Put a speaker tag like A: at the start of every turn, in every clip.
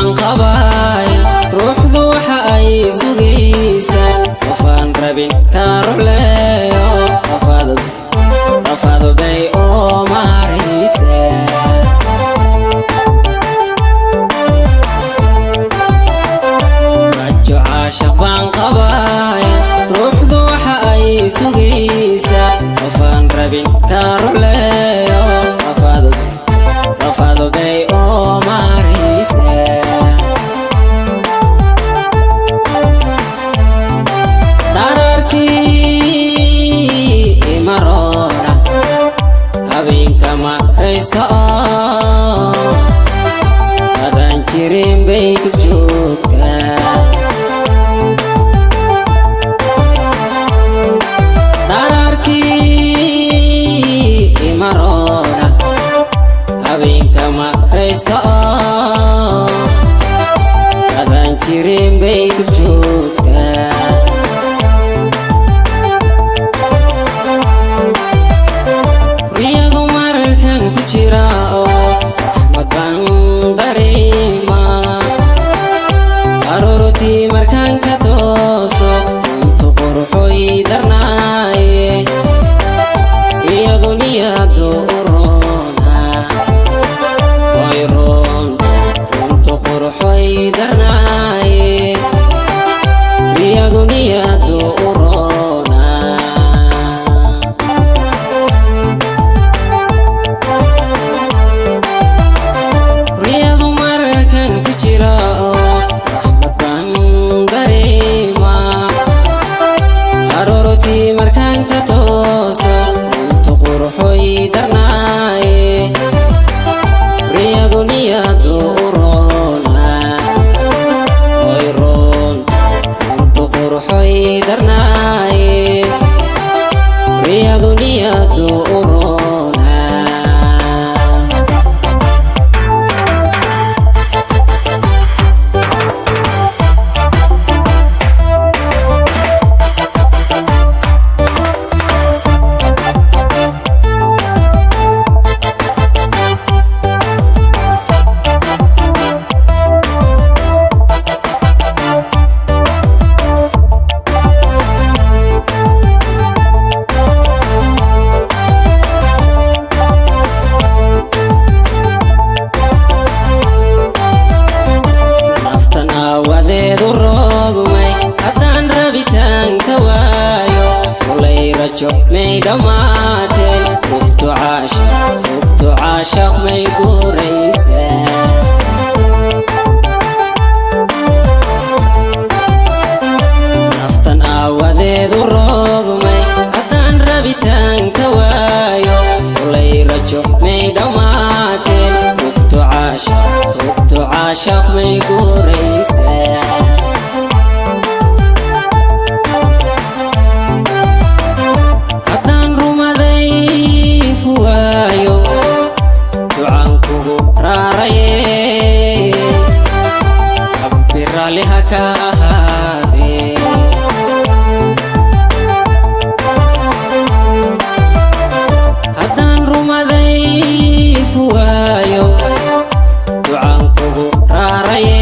A: baan qabaaya ruuxdu waxa ay sugaysaa qofaan rabin ka ruleeyo rafado bay oo maaraysaa rajo caashaq baan qabaaya ruuxdu waxa ay sugaysaa qofaan rabin ka ruleeyo rafado bay oo maaraysaa habeenka maraysta oo adaan jirin bay dul joogtaa dhararkii imarooda habeenka maraysta oo adaan jirin bay dul joogtaa aroortii markaan ka tooso runtu quruxoy darnaaye iyadu niyadu u roona way roonto runtu quruxoy darnaaye iyadu niyadu u roona riyadu markaan ku jira aroortii markaan ka tooso runtu quruxoy darnaaye riyadu niyadu u roona way roonto runtu quruxoy darnaaye riyadu niyadu u roona wadeedu roogmay haddaan rabitaanka waayo kulay rajo may dhammaateen rugtu caashaq may guuraysaa naftan aawadeedu roogmay haddaan rabitaanka waayo kulay rajo may dhammaateen rugtu caashaq may guuraysaa haddaan rumaday ku waayo ducaan kugu raaraye rabbi raalli ha ka ahaadee haddaan rumaday ku waayo ducaan kugu raaraye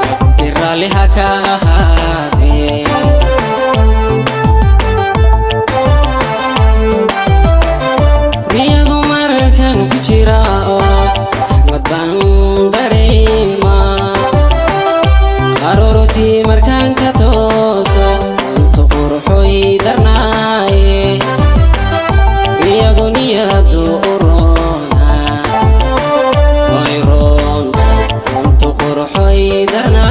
A: rabbi raalli ha ka ahaadee riyadu markaan ku jira oo raxmad baan dareemaa aroortii markaan ka tooso runtu quruxoy darnaaye riyadu niyadu u roona way roonto runtu quruxoy darnaaye